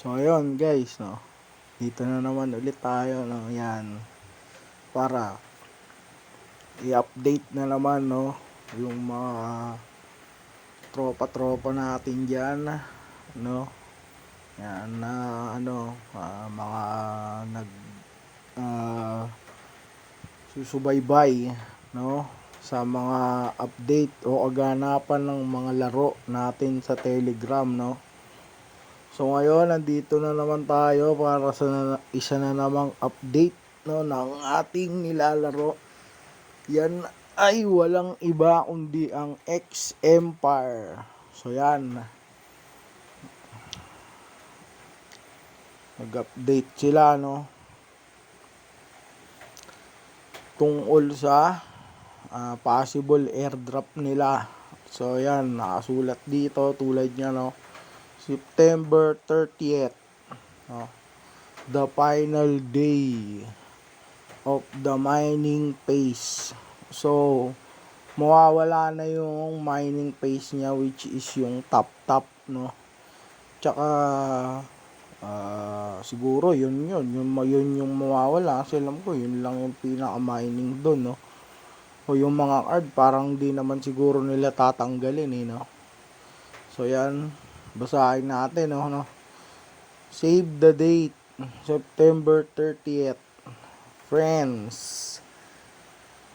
So ayun guys, no. Dito na naman ulit tayo, no. Yan. Para i-update na naman, no, yung mga tropa-tropa natin diyan, no. Yan na mga nag ah, susubaybay, no, sa mga update o kaganapan ng mga laro natin sa Telegram, no. So ngayon, nandito na naman tayo para sa isa na namang update, no, ng ating nilalaro. Yan ay walang iba kundi ang X Empire. So yan, nag-update sila, no, tungkol sa possible airdrop nila. So yan, nakasulat dito tulad niya, no, September 30th, no, the final day of the mining phase. So mawawala na yung mining phase niya, which is yung top, no. Tsaka siguro yun yung mawawala kasi alam ko yun lang yung pinaka mining doon, no. O yung mga card parang di naman siguro nila tatanggalin, no. So yan, basahin natin, no. Save the date, September 30th. Friends,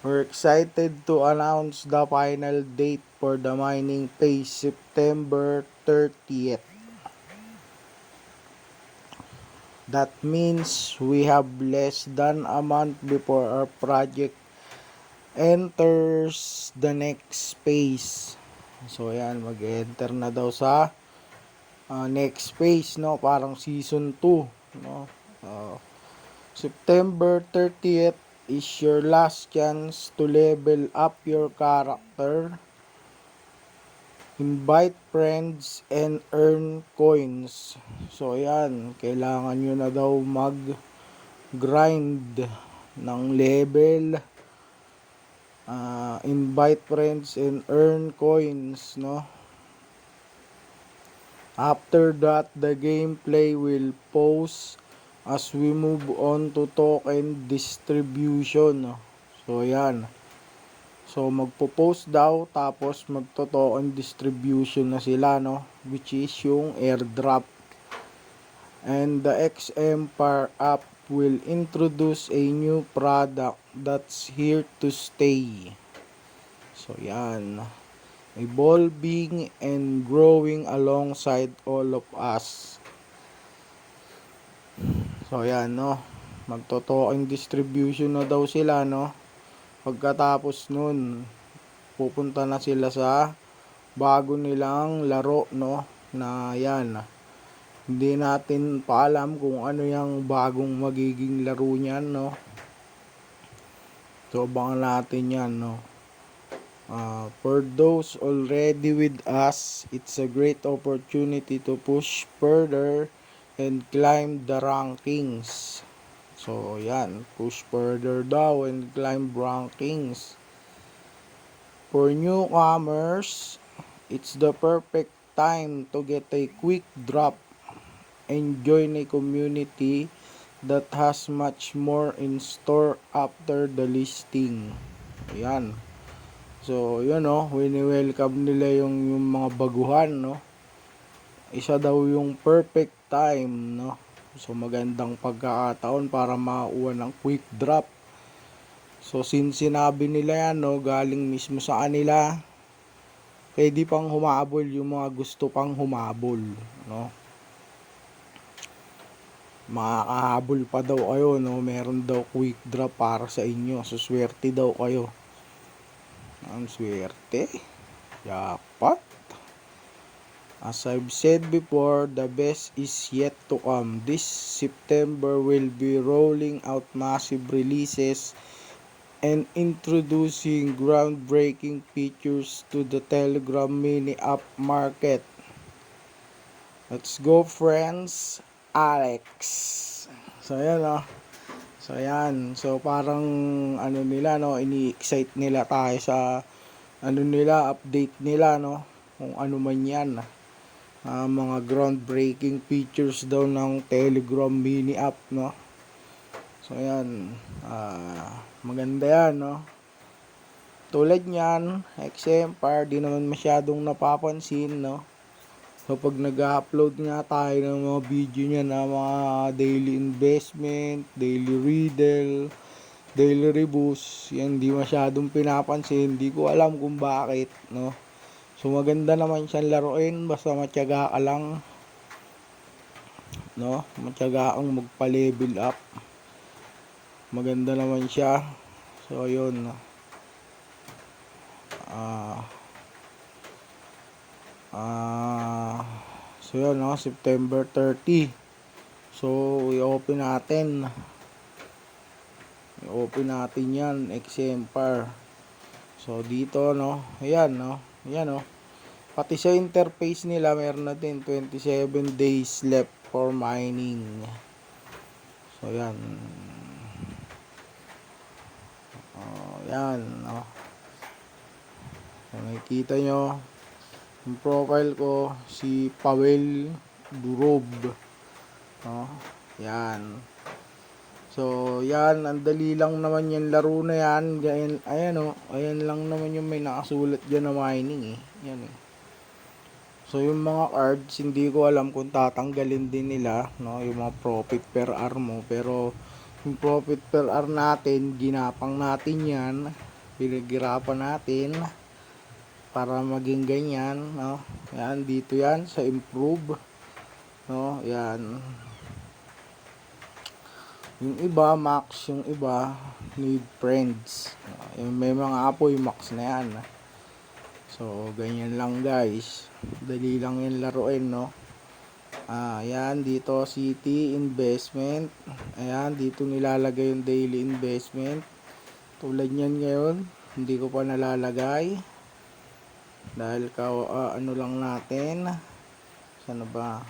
we're excited to announce the final date for the mining phase, September 30th. That means we have less than a month before our project enters the next phase. So yan, mag-enter na daw sa next phase, no, parang season 2, no. September 30th is your last chance to level up your character, invite friends, and earn coins. So ayan, kailangan nyo na daw mag-grind ng level, invite friends, and earn coins, no. After that, the gameplay will pause as we move on to token distribution. So yan, so magpo-post daw tapos magto-token distribution na sila, no, which is yung airdrop. And the X Empire app will introduce a new product that's here to stay. So yan, evolving and growing alongside all of us. So yan, no, magto-token distribution na daw sila, no. Pagkatapos nun, pupunta na sila sa bago nilang laro, no, na yan, hindi natin pa alam kung ano yung bagong magiging laro niyan, no. So abangan natin yan, no. For those already with us, it's a great opportunity to push further and climb the rankings. So yan, push further daw and climb rankings. For newcomers, it's the perfect time to get a quick drop and join a community that has much more in store after the listing. Ayan. So yun, no, wini-welcome nila yung mga baguhan, no. Isa daw yung perfect time, no. So magandang pagkakataon para makakuha ng quick drop. So since sinabi nila yan, no, galing mismo sa kanila, pwede pang humabol yung mga gusto pang humabol, no. Makakahabol pa daw kayo, no. Meron daw quick drop para sa inyo. So swerte daw kayo. Ang swerte. Jackpot. As I've said before, the best is yet to come. This September will be rolling out massive releases and introducing groundbreaking features to the Telegram mini app market. Let's go, friends. Alex. So ayan, no. So ayan, so parang ano nila, no, ini-excite nila tayo sa ano nila, update nila, no, kung ano man yan. mga groundbreaking features daw ng Telegram mini app, no? So ayan, maganda yan, no? Tulad niyan, XMPR, di naman masyadong napapansin, no? So pag nag-upload nga tayo ng mga video niya na mga daily investment, daily riddle, daily rebus, yan di masyadong pinapansin, di ko alam kung bakit, no? So maganda naman siyang laruin, basta matyaga ka lang, no? Matyaga kang magpa-level up. Maganda naman siya. So ayun. So yun, no? September 30. So i-open natin. I-open natin yan, XMPR. So dito, no? Ayan, no? Ayan, no? Pati sa interface nila, meron natin 27 days left for mining. So yan. Yan, no? So, nakikita nyo yung profile ko, si Pavel Durov, no? Yan. So yan, ang dali lang naman yan, laro na yan. Ayan, oh, ayan lang naman yung may nakasulat dyan na mining, eh. Yan, eh. So yung mga cards, hindi ko alam kung tatanggalin din nila, no, yung mga profit per hour mo. Pero yung profit per hour natin, ginapang natin yan, pinaghirapan natin para maging ganyan, no. Yan, dito yan sa improve, no. Yan. Yung iba max, yung iba need friends. Yung may mga apoy max na yan. So ganyan lang, guys. Dali lang yung laruin, no. Ayan, dito city investment. Ayan, dito nilalagay yung daily investment. Tulad yan ngayon, hindi ko pa nalalagay. Dahil ano lang natin. Sana ba?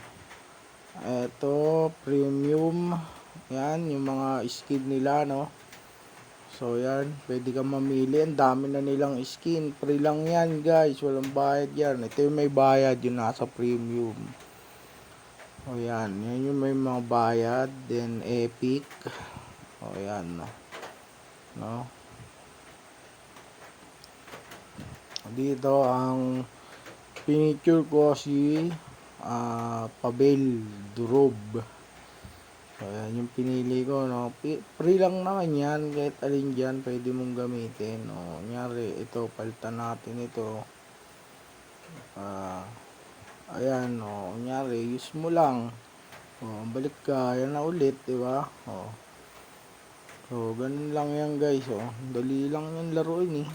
Ito, premium. Ayan, yung mga skin nila, no. So yan, pwede kang mamili. Ang dami na nilang skin. Free lang yan, guys. Walang bayad yan. Ito yung may bayad, yung nasa premium. O yan, yan yung may mga bayad. Then epic. O yan, no. Dito ang picture ko si Pavel Durov. So, ayan yung pinili ko, no. Free lang naman yan, kahit alin dyan pwede mong gamitin, no. Kunyari, ito, palitan natin ito. Ayan, no. Kunyari, use mo lang. Balik ka, yan na ulit, diba? So, ganun lang yan, guys, dali lang yan laruin, eh.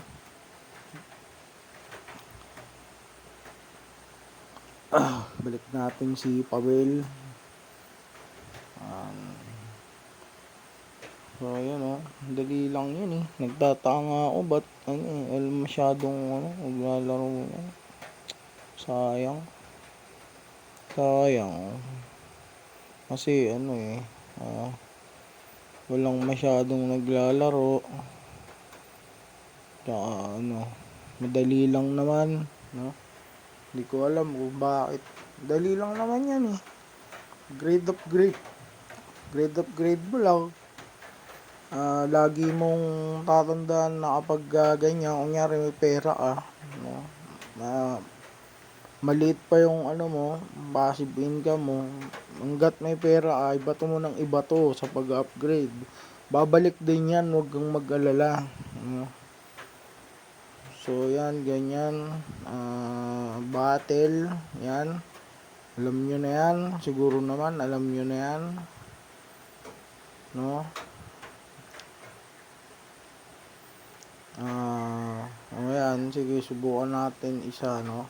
Balik natin si Pavel. So ayun, dali lang yun, eh. Nagtataka nga ako ba't masyadong maglalaro. Sayang. Kasi walang masyadong naglalaro. Tsaka madali lang naman, no. Hindi ko alam kung bakit. Dali lang naman yan, eh. Grade upgrade mo lang. Lagi mong tatandaan na kapag ganyan, kunyari may pera ka, no, maliit pa yung mo, passive income mo, hanggat may pera ka, ibato mo ng ibato sa pag-upgrade. Babalik din yan, huwag kang mag-alala, no? So yan, ganyan. Battle, yan. Alam nyo na yan, siguro naman, alam nyo na yan, no? Ayan, sige, subukan natin isa, no.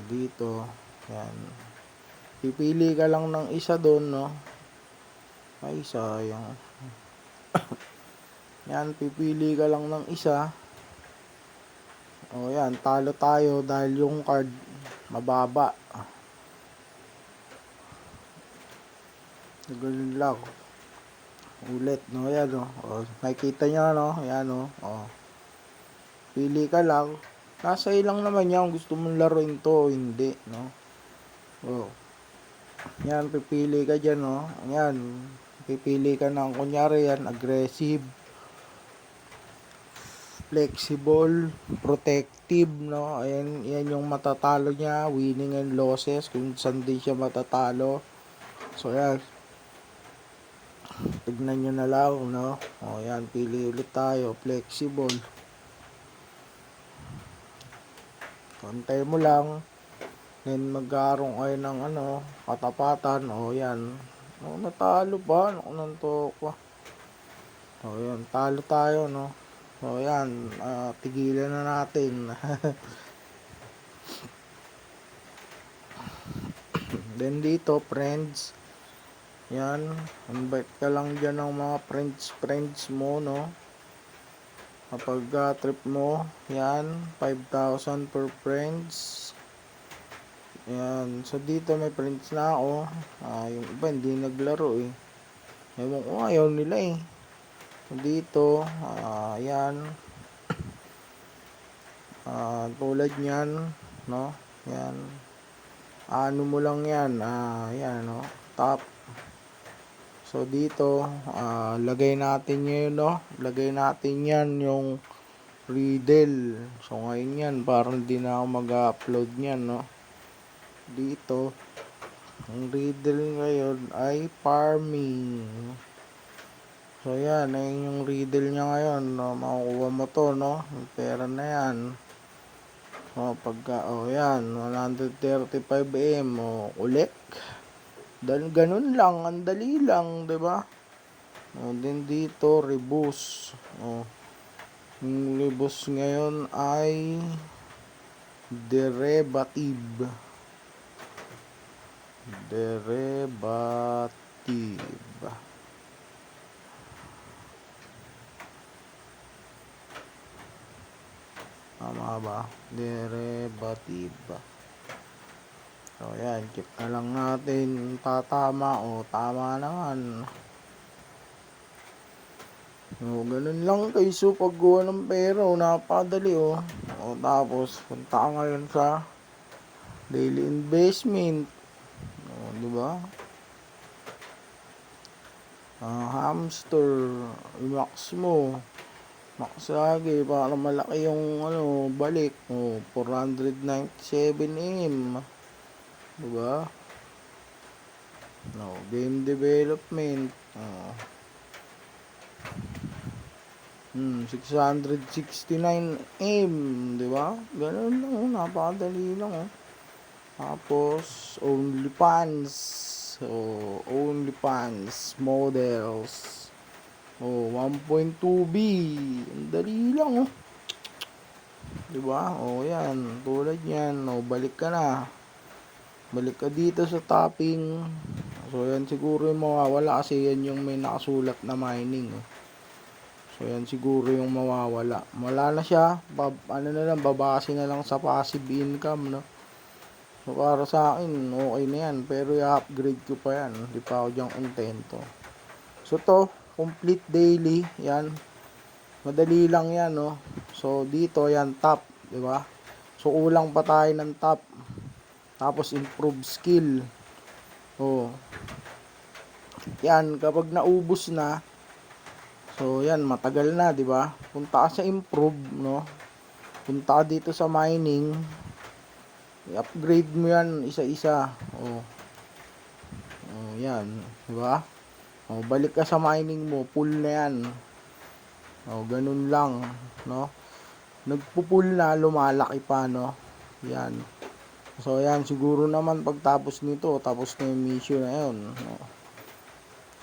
Dito, yan. Pipili ka lang ng isa doon, no. Ay, sayang. Yan, pipili ka lang ng isa. Yan, talo tayo dahil yung card mababa. Ganun lang. Ulit, no. Yan, no. Nakikita nyo, no. Yan, no. Pili ka lang. Nasa ilang naman yan kung gusto mong laruin to o hindi, no. Oh, yan, pipili ka dyan, oh. Yan, pipili ka ng, kunyari yan, aggressive, flexible, protective, no? Ayan, yan yung matatalo niya, winning and losses, kung saan din siya matatalo. So, yan, tignan nyo na lang, no? O, yan, pili ulit tayo, flexible. Pantay mo lang, then magkaroon kayo ng, katapatan, o, yan. O, natalo pa, nakunanto pa. O, yan, talo tayo, no? So, yan, tigilan na natin. Then dito, friends. Yan, invite ka lang dyan ng mga friends mo, no? Kapag trip mo, yan, 5,000 per friends. Yan, so dito may friends na ako. Yung iba hindi naglaro eh. Ewan ko, ayaw nila eh. So dito, yan. Tulad nyan, no? Yan. Ano mo lang yan, yan, no? Top. So dito, lagay natin yun, no? Lagay natin yan yung Riddle. So ngayon yan, parang hindi na ako mag-upload nyan, no? Dito, ang Riddle ngayon ay farming. So yan, ayun yung Riddle nya ngayon, no? Makukuha mo to, no? Yung pera na yan. So pagka, yan, 135M, collect. Ganun lang, ang dali lang, 'di ba? Then dito, rebus. Yung rebus ngayon ay derivative. Tama ba? Derivative. So, yan. Check na lang natin. Tatama o tama naman. O, ganun lang kayo. So, paggawa ng pera, napakadali, o. Tapos, punta ka ngayon sa daily investment. O, diba? Hamster. I-max mo. Max lagi para malaki yung balik. 497M. Diba? Game development. 669M. Diba? Ganun lang. Napakadali lang. Tapos, OnlyFans. OnlyFans models. 1.2B. Ang dali lang, diba? Yan. Tulad yan. Balik ka na. Balik ka dito sa topping. So, yan siguro yung mawawala kasi yan yung may nakasulat na mining. So, yan siguro yung mawawala. Wala na siya. Babase na lang sa passive income, no? So, para sa akin, okay na yan. Pero i-upgrade ko pa yan. Hindi pa ako dyan kontento. So, to, complete daily, yan. Madali lang yan, no? So, dito, yan, top, di ba? So, kulang pa tayo ng top. Tapos, improve skill. Yan, kapag naubos na, so, yan, matagal na, di ba? Punta ka sa improve, no? Punta ka dito sa mining. I-upgrade mo yan, isa-isa. Yan, di ba? Balik ka sa mining mo, full na yan. Ganun lang, no? Nagpo-full na, lumalaki pa, no? Yan. So, yan, siguro naman pagtapos nito, tapos na yung mission na yun, no?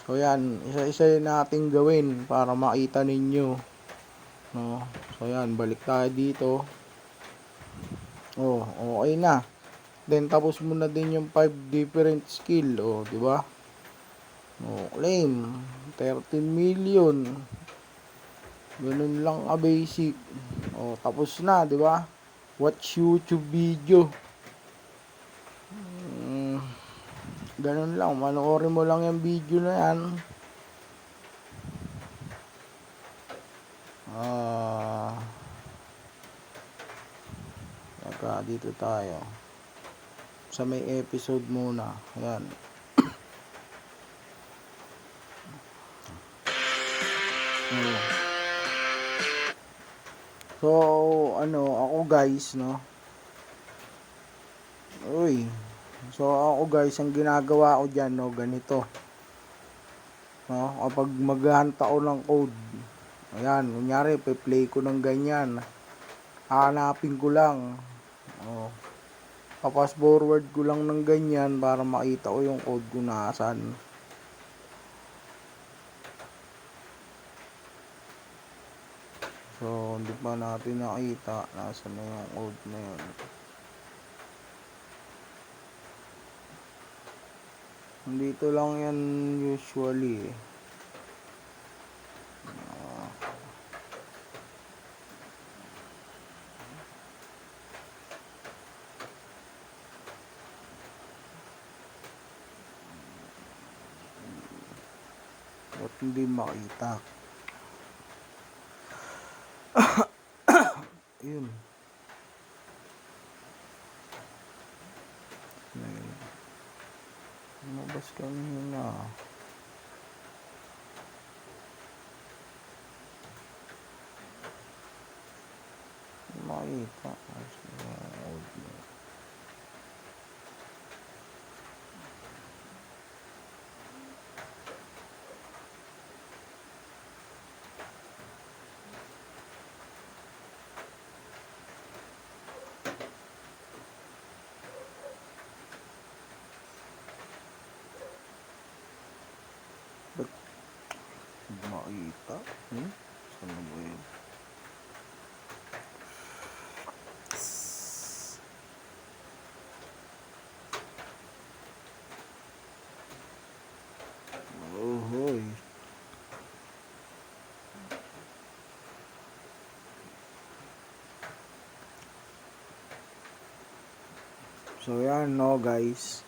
So, yan, isa-isa nating gawin para makita ninyo, no? So, yan, balik tayo dito. Okay na. Then, tapos mo na din yung 5 different skill, di ba? Claim 13 million. Ganun lang basic. Tapos na, di ba? Watch YouTube video. Ganun lang, manoorin mo lang yung video na yan. Dito tayo. sa may episode muna. Ayan. So, ako guys, no? Uy. So, ako guys, ang ginagawa ko dyan, no? Ganito. No? Kapag maghahanap ako ng code, ayan, kunyari, pe-play ko ng ganyan. Hanapin ko lang. Oh. Papas forward ko lang ng ganyan para makita ko yung code ko nasaan. So, hindi pa natin nakita nasaan na yung code na yun. Dito lang yan usually eh. Ba't hindi makita? Yun. Lumabas kanina. Makita. Ba't makita? Saan na ba yun? Hoy. So yan no guys.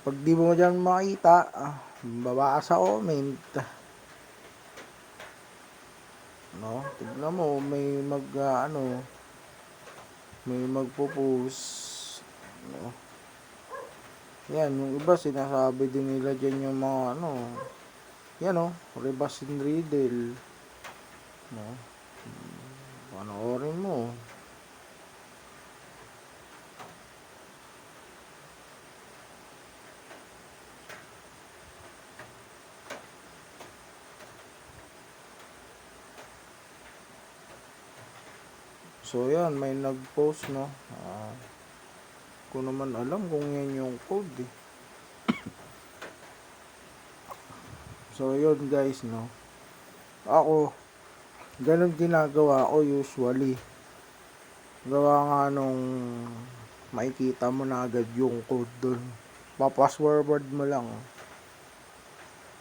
Pag di mo dyan makita, baba sa comment. No, tignan mo may may magpo-post. No. Yan, yung iba sinasabi din nila dyan yung mga yan rebus and riddle. No. Panoorin mo. So yan, may nag-post no. Ko naman alam kung yan yung code eh. So yun guys no. Ako ganun ginagawa ko usually. Gawa nga nung makikita mo na agad yung code dun. Papas forward mo lang.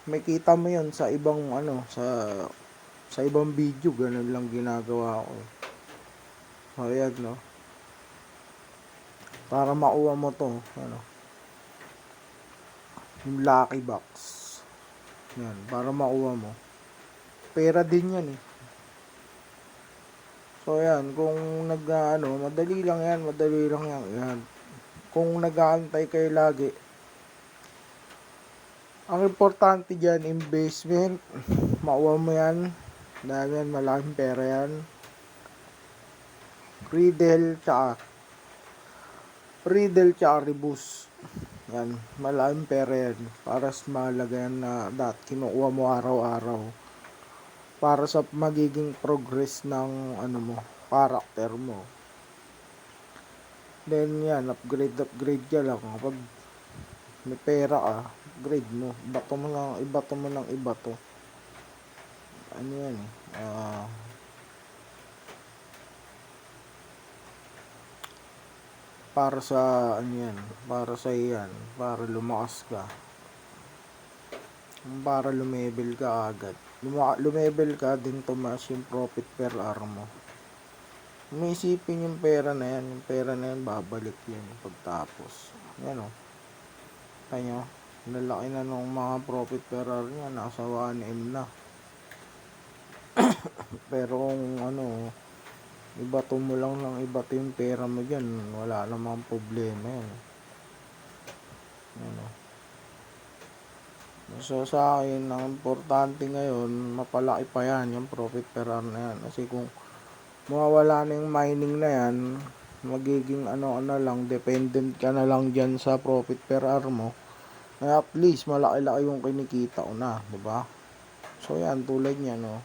Makita mo yun sa ibang sa ibang video, ganun lang ginagawa ko. So ayan no. Para makuha mo to, yung lucky box. Yan, para makuha mo. Pera din yan eh. So yan, kung madali lang yan. Yan. Kung nag-aantay kayo lagi, ang importante dyan, investment, makuha mo yan. Dahil yan, malaking pera yan. Riddle tsaka rebus. Yan, malaking pera yan. Para sa mahalaga yan na kinukuha mo araw-araw. Para sa magiging progress ng character mo. Then yan, upgrade ka lang. Kapag may pera ka, upgrade mo. Ibato mo ng ibato. Ano yan eh. Para sa para sa iyan, para lumakas ka, para lumevel ka agad. Lumevel ka din, tumaas yung profit per hour mo. May isipin yung pera na yan, babalik yan pagtapos. Yan kanya nalaki na nung mga profit per hour niya, nasa 1M na. Pero kung Ibato mo lang ng ibato yung pera mo dyan, wala namang problema yan. Ano. So sa akin, ang importante ngayon, mapalaki pa yan, yung profit per hour na yan. Kasi kung mawawala na yung mining na yan, magiging lang, dependent ka na lang dyan sa profit per hour mo. At least, malaki-laki yung kinikita ko na, diba? So yan, tulad niya, no?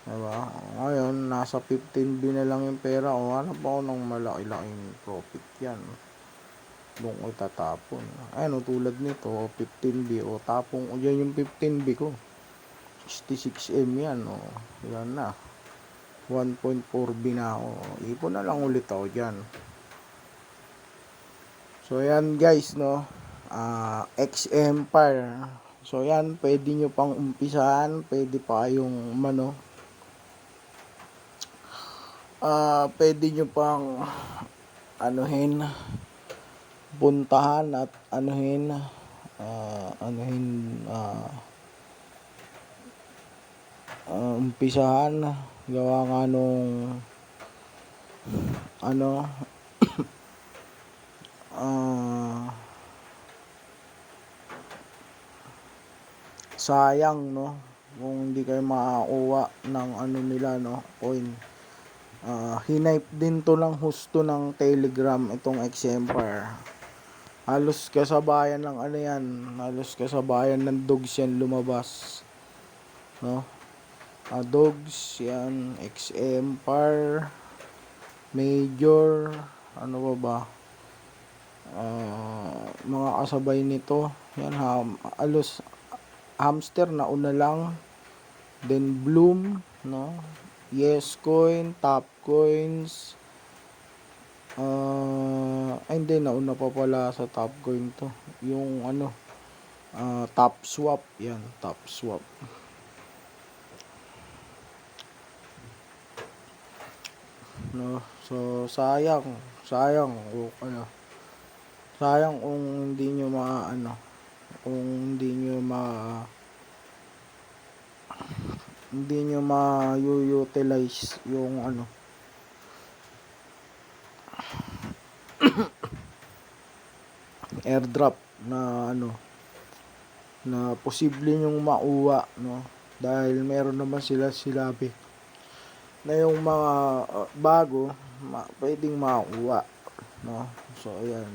Diba? Ngayon, nasa 15B na lang yung pera ko. Hanap ako ng malaki-laking profit yan. Doon ko tatapon. Ayun, tulad nito, 15B. O, tapong ko dyan yung 15B ko. 66M yan, o. Yan na. 1.4B na ako. Ipon na lang ulit ako dyan. So, yan guys, no. X Empire. So, yan. Pwede nyo pang umpisahan. Pwede pa kayong, pwede nyo pang anuhin, puntahan at umpisahan gawa nga nung sayang, no, kung hindi kayo makakuha ng nila, no, coin. Hinipe din to ng husto ng Telegram itong X Empire. Halos kasabayan ng yan, halos kasabayan ng dogs yan lumabas, no. Dogs yan, X Empire, Major, ano ba, mga kasabay nito yan, halos Hamster na una lang, then Bloom, no, Yes Coin, Top Coins, hindi, nauna pa pala sa Top Coin to yung Top Swap, yan, Top Swap, no. So sayang kung hindi nyo ma-utilize yung airdrop na na posible nyong mauwa, no, dahil meron naman sinabi na yung mga bago pwedeng makuha, no. So ayan,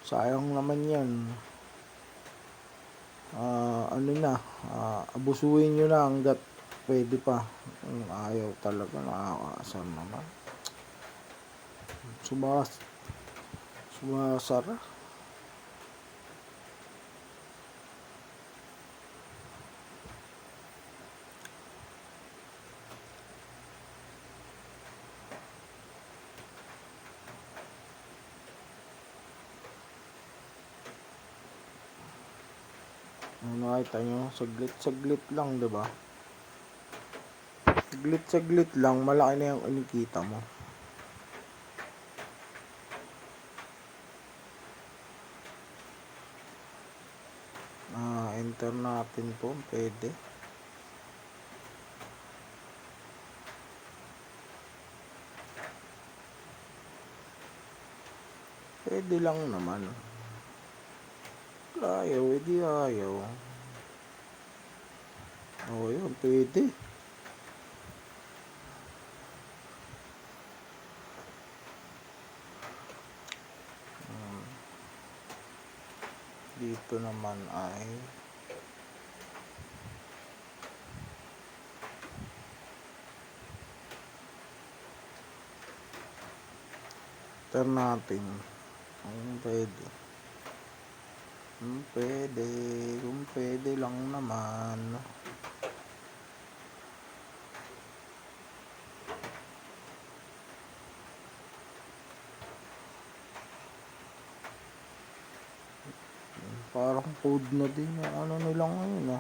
sayang naman yan. Abusuhin nyo na hanggat pwede pa. Ayaw talaga, nakakaasar naman. Sumasara. Nakita nyo, saglit lang, diba? Saglit lang, malaki na yung kinikita mo. Enter natin po, pwede. Pwede lang naman. Ayaw, edi ayaw. Yun, pwede. Dito naman ay turn natin kung pwede. Kung pwede lang naman. Parang code na din yung nila ngayon,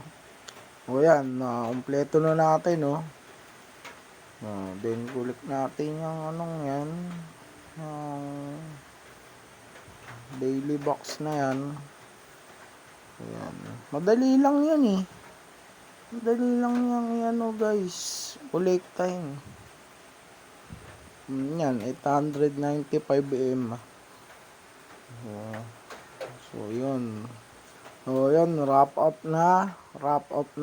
O yan, kompleto na natin, then kulik natin yung yan, yung daily box na yan. Ayan. Madali lang yan Madali lang yan, guys. Collect time. Yan, 895 m. Oh, so, yun. So, yun, wrap up na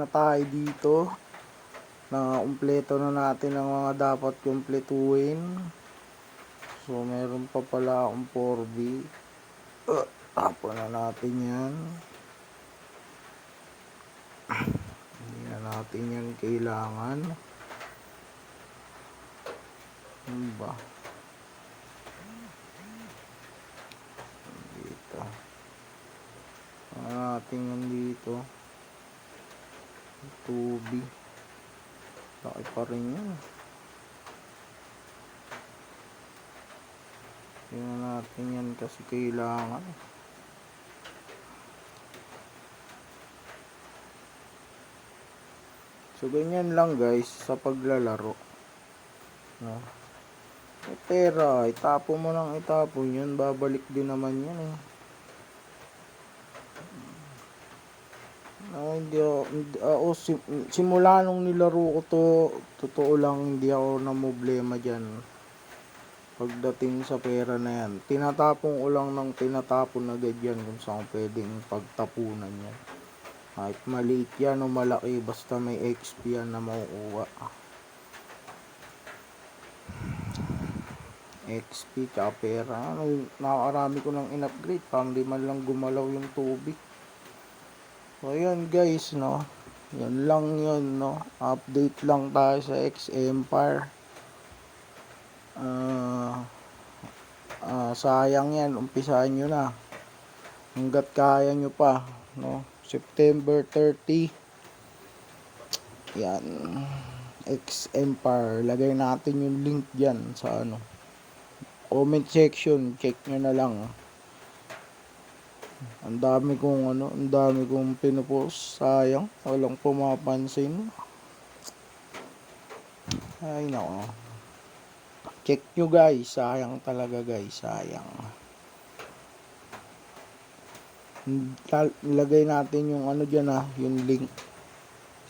tayo dito. Na-umpleto na natin ang mga dapat kumpletuhin. So, meron pa pala akong 4B. Tapon na natin yan. Hindi na natin yan kailangan. Ano ba? Dito. Natin yan dito. 2B. Laki pa rin yan. Tingnan natin yan kasi kailangan. So, ganyan lang guys sa paglalaro. No? Pera, itapon mo lang itapon yun. Babalik din naman yan eh. Simula nung nilaro ko to, totoo lang hindi ako na problema dyan. Pagdating sa pera na yan, tinatapon ko lang ng tinatapon agad yan kung saan pwedeng pagtapunan yan. Kahit maliit yan o malaki, basta may XP yan na makukuha. XP tsaka pera. Nakakarami ko ng in-upgrade, parang di man lang gumalaw yung tubig. So, yun guys, no. Yan lang yun, no. Update lang tayo sa X Empire. Sayang yan, umpisahan nyo na. Hanggat kaya nyo pa, no. September 30. Yan. X Empire. Lagay natin yung link dyan sa ano. Comment section. Check nyo na lang. Ang dami kong pinupost. Sayang, walang pumapansin. Ay nako. Check nyo guys, sayang talaga guys, sayang. Lagay natin yung ano dyan yung link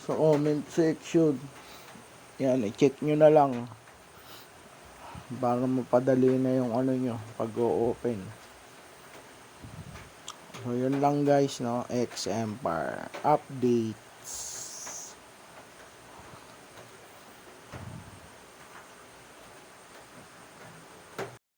sa comment section. Yan, i-check nyo na lang para mapadali na yung ano nyo pag o-open. So, yun lang guys, no. X Empire updates.